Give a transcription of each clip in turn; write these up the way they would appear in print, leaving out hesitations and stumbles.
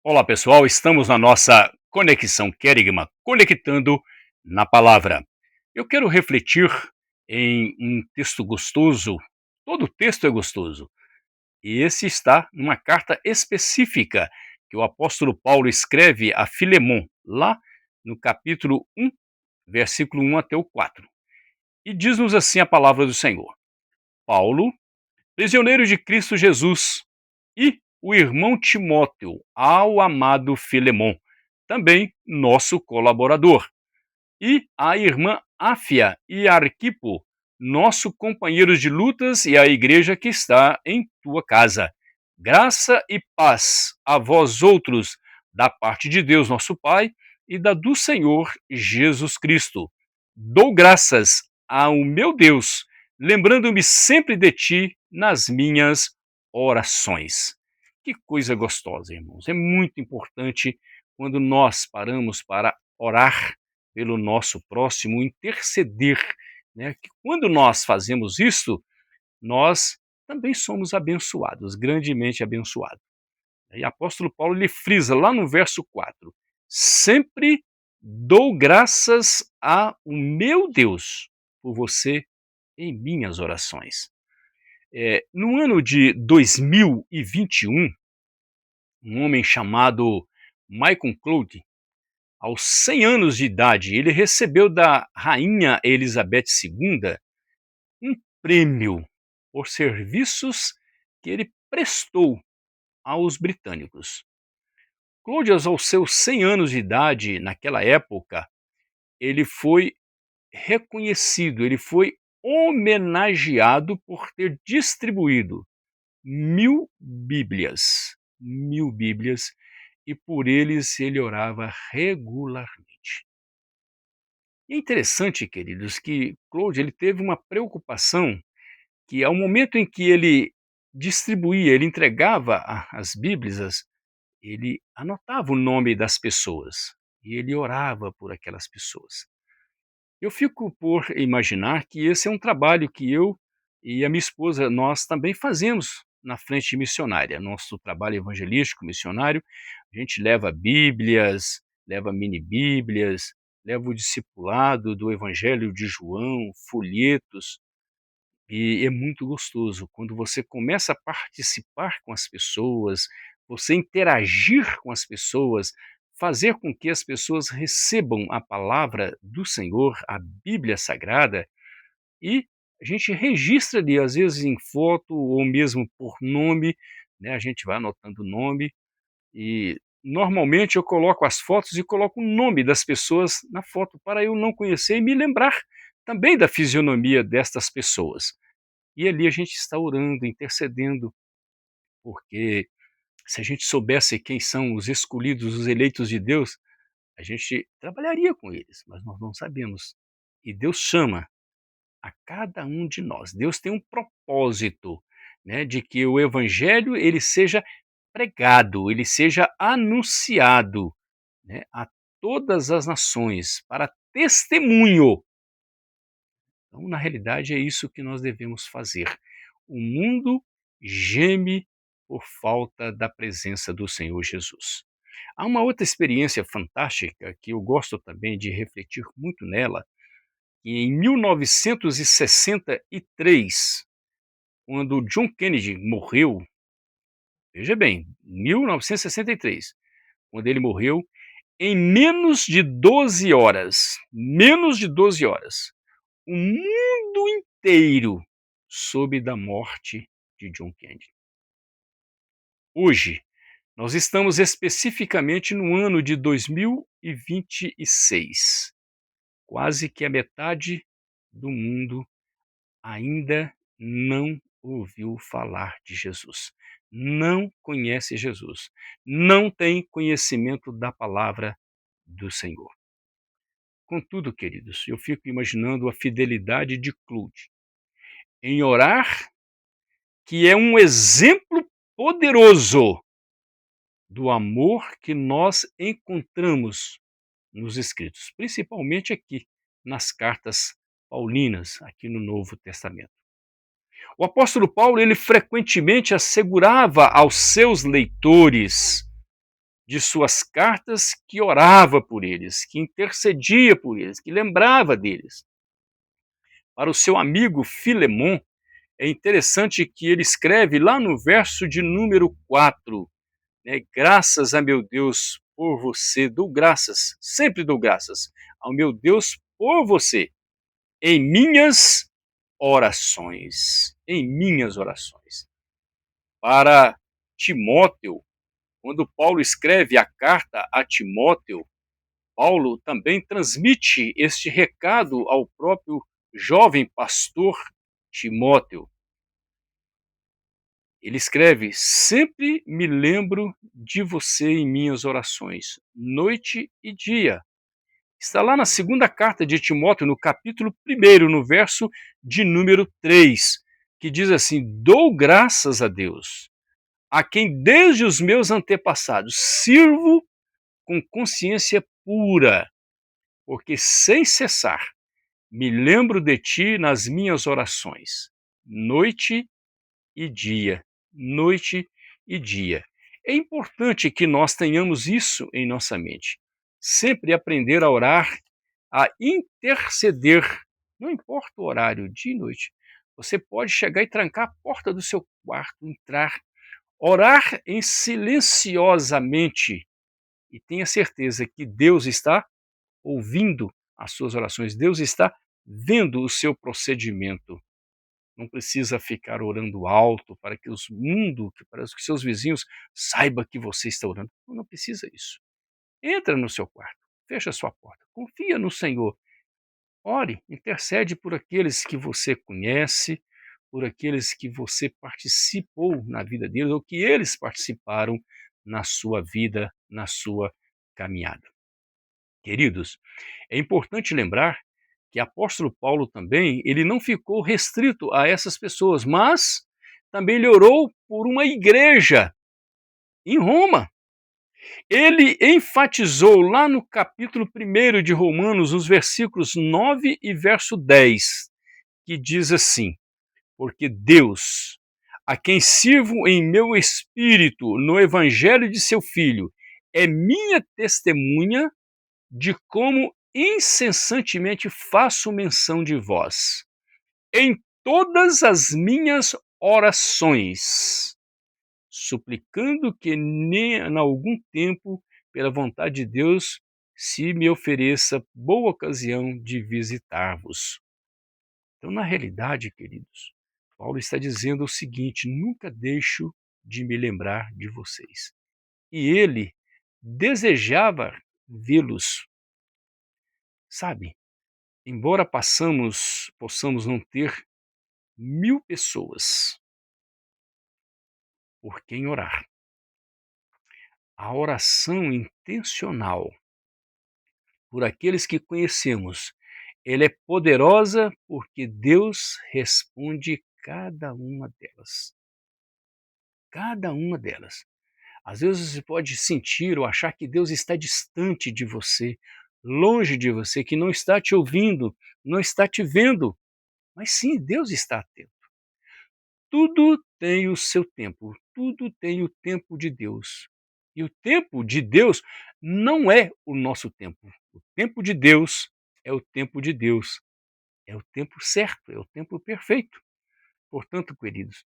Olá pessoal, estamos na nossa Conexão Querigma, conectando na palavra. Eu quero refletir em um texto gostoso, todo texto é gostoso, e esse está numa carta específica que o apóstolo Paulo escreve a Filemon, lá no capítulo 1, versículo 1 até o 4. E diz-nos assim a palavra do Senhor: Paulo, prisioneiro de Cristo Jesus, e o irmão Timóteo ao amado Filemon, também nosso colaborador, e a irmã Áfia e Arquipo, nosso companheiros de lutas, e a igreja que está em tua casa. Graça e paz a vós outros, da parte de Deus nosso Pai e da do Senhor Jesus Cristo. Dou graças ao meu Deus, lembrando-me sempre de ti nas minhas orações. Que coisa gostosa, irmãos. É muito importante quando nós paramos para orar pelo nosso próximo, interceder, né? Que quando nós fazemos isso, nós também somos abençoados, grandemente abençoados. E o apóstolo Paulo ele frisa lá no verso 4: sempre dou graças ao meu Deus por você em minhas orações. No ano de 2021, um homem chamado Michael Cloud, aos 100 anos de idade, ele recebeu da rainha Elizabeth II um prêmio por serviços que ele prestou aos britânicos. Claudius, aos seus 100 anos de idade, naquela época, ele foi reconhecido, ele foi homenageado por ter distribuído 1000 Bíblias, e por eles ele orava regularmente. E é interessante, queridos, que Claude ele teve uma preocupação que ao momento em que ele distribuía, ele entregava as Bíblias, ele anotava o nome das pessoas e ele orava por aquelas pessoas. Eu fico por imaginar que esse é um trabalho que eu e a minha esposa, nós também fazemos na frente missionária. Nosso trabalho evangelístico missionário, a gente leva Bíblias, leva mini Bíblias, leva o discipulado do Evangelho de João, folhetos, e é muito gostoso quando você começa a participar com as pessoas, você interagir com as pessoas, fazer com que as pessoas recebam a palavra do Senhor, a Bíblia Sagrada, e a gente registra ali, às vezes em foto ou mesmo por nome, né? A gente vai anotando o nome e normalmente eu coloco as fotos e coloco o nome das pessoas na foto para eu não conhecer e me lembrar também da fisionomia destas pessoas. E ali a gente está orando, intercedendo, porque se a gente soubesse quem são os escolhidos, os eleitos de Deus, a gente trabalharia com eles, mas nós não sabemos. E Deus chama a cada um de nós. Deus tem um propósito, né, de que o evangelho ele seja pregado, ele seja anunciado, né, a todas as nações para testemunho. Então, na realidade, é isso que nós devemos fazer. O mundo geme por falta da presença do Senhor Jesus. Há uma outra experiência fantástica que eu gosto também de refletir muito nela, que em 1963, quando John Kennedy morreu, veja bem, 1963, quando ele morreu, em menos de 12 horas, o mundo inteiro soube da morte de John Kennedy. Hoje, nós estamos especificamente no ano de 2026. Quase que a metade do mundo ainda não ouviu falar de Jesus, não conhece Jesus, não tem conhecimento da palavra do Senhor. Contudo, queridos, eu fico imaginando a fidelidade de Claude em orar, que é um exemplo poderoso do amor que nós encontramos nos escritos, principalmente aqui nas cartas paulinas, aqui no Novo Testamento. O apóstolo Paulo, ele frequentemente assegurava aos seus leitores de suas cartas que orava por eles, que intercedia por eles, que lembrava deles. Para o seu amigo Filemon, é interessante que ele escreve lá no verso de número 4, né, graças a meu Deus por você, dou graças, sempre dou graças ao meu Deus por você, em minhas orações, em minhas orações. Para Timóteo, quando Paulo escreve a carta a Timóteo, Paulo também transmite este recado ao próprio jovem pastor Timóteo. Ele escreve: sempre me lembro de você em minhas orações, noite e dia. Está lá na segunda carta de Timóteo, no capítulo 1, no verso de número 3, que diz assim: dou graças a Deus, a quem desde os meus antepassados sirvo com consciência pura, porque sem cessar me lembro de ti nas minhas orações, noite e dia, noite e dia. É importante que nós tenhamos isso em nossa mente. Sempre aprender a orar, a interceder, não importa o horário, dia e noite. Você pode chegar e trancar a porta do seu quarto, entrar, orar em silenciosamente e tenha certeza que Deus está ouvindo as suas orações, Deus está vendo o seu procedimento. Não precisa ficar orando alto para que os mundo, para que seus vizinhos saiba que você está orando. Não precisa isso. Entra no seu quarto, fecha a sua porta, confia no Senhor. Ore, intercede por aqueles que você conhece, por aqueles que você participou na vida deles ou que eles participaram na sua vida, na sua caminhada. Queridos, é importante lembrar que apóstolo Paulo também, ele não ficou restrito a essas pessoas, mas também ele orou por uma igreja em Roma. Ele enfatizou lá no capítulo 1 de Romanos, nos versículos 9 e verso 10, que diz assim: porque Deus, a quem sirvo em meu espírito no evangelho de seu Filho, é minha testemunha de como incessantemente faço menção de vós, em todas as minhas orações, suplicando que nem em algum tempo, pela vontade de Deus, se me ofereça boa ocasião de visitar-vos. Então, na realidade, queridos, Paulo está dizendo o seguinte: nunca deixo de me lembrar de vocês. E ele desejava vê-los, sabe? Embora possamos não ter 1000 pessoas por quem orar, a oração intencional por aqueles que conhecemos, ela é poderosa porque Deus responde cada uma delas. Cada uma delas. Às vezes você pode sentir ou achar que Deus está distante de você, longe de você, que não está te ouvindo, não está te vendo. Mas sim, Deus está atento. Tudo tem o seu tempo, tudo tem o tempo de Deus. E o tempo de Deus não é o nosso tempo. O tempo de Deus é o tempo de Deus. É o tempo certo, é o tempo perfeito. Portanto, queridos,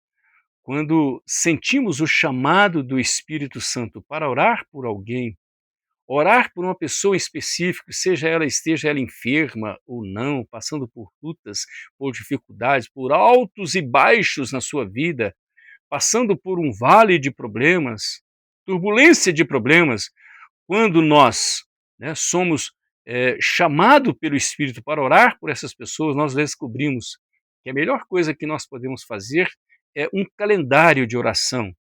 quando sentimos o chamado do Espírito Santo para orar por alguém, orar por uma pessoa específica, esteja ela enferma ou não, passando por lutas, por dificuldades, por altos e baixos na sua vida, passando por um vale de problemas, turbulência de problemas, quando nós, né, somos chamados pelo Espírito para orar por essas pessoas, nós descobrimos que a melhor coisa que nós podemos fazer é um calendário de oração,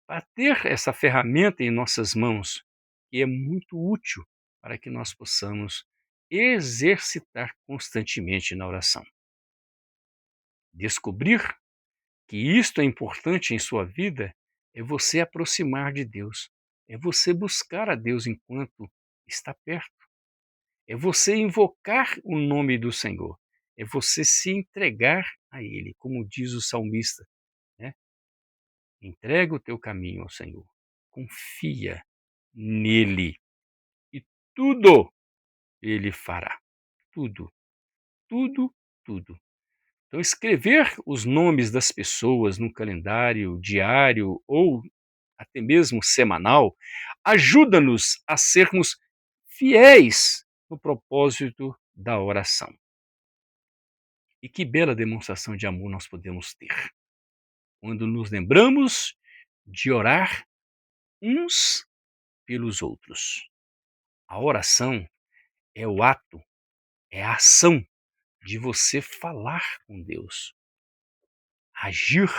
para ter essa ferramenta em nossas mãos, que é muito útil para que nós possamos exercitar constantemente na oração. Descobrir que isto é importante em sua vida é você aproximar de Deus, é você buscar a Deus enquanto está perto, é você invocar o nome do Senhor, é você se entregar a Ele, como diz o salmista, né? Entrega o teu caminho ao Senhor. confia nele e tudo ele fará. Tudo, tudo, tudo. Então, escrever os nomes das pessoas no calendário diário ou até mesmo semanal ajuda-nos a sermos fiéis no propósito da oração. E que bela demonstração de amor nós podemos ter quando nos lembramos de orar uns pelos outros. A oração é o ato, é a ação de você falar com Deus, agir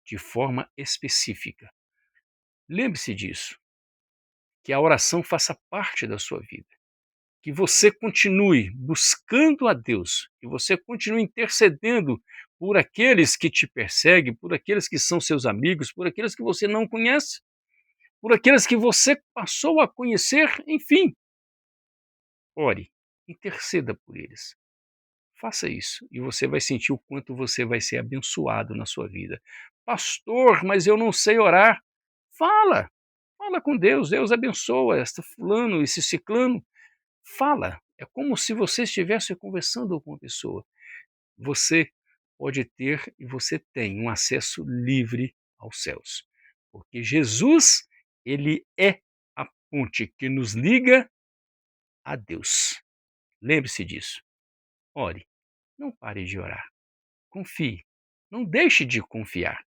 de forma específica. Lembre-se disso, que a oração faça parte da sua vida, que você continue buscando a Deus, que você continue intercedendo por aqueles que te perseguem, por aqueles que são seus amigos, por aqueles que você não conhece, por aqueles que você passou a conhecer, enfim. Ore, interceda por eles. Faça isso e você vai sentir o quanto você vai ser abençoado na sua vida. Pastor, mas eu não sei orar. Fala, fala com Deus. Deus abençoa esta fulano, esse ciclano. Fala. É como se você estivesse conversando com uma pessoa. Você pode ter e você tem um acesso livre aos céus. Porque Jesus, ele é a ponte que nos liga a Deus. Lembre-se disso. Ore, não pare de orar. Confie, não deixe de confiar.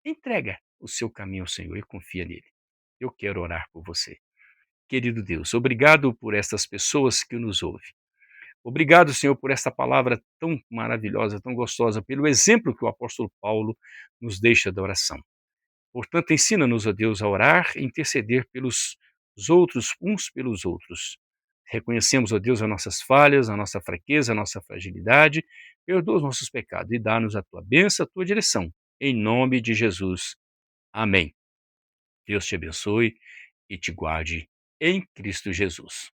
Entrega o seu caminho ao Senhor e confia nele. Eu quero orar por você. Querido Deus, obrigado por estas pessoas que nos ouvem. Obrigado, Senhor, por esta palavra tão maravilhosa, tão gostosa, pelo exemplo que o apóstolo Paulo nos deixa da oração. Portanto, ensina-nos, ó Deus, a orar e interceder pelos outros, uns pelos outros. Reconhecemos, ó Deus, as nossas falhas, a nossa fraqueza, a nossa fragilidade. Perdoa os nossos pecados e dá-nos a tua bênção, a tua direção. Em nome de Jesus. Amém. Deus te abençoe e te guarde em Cristo Jesus.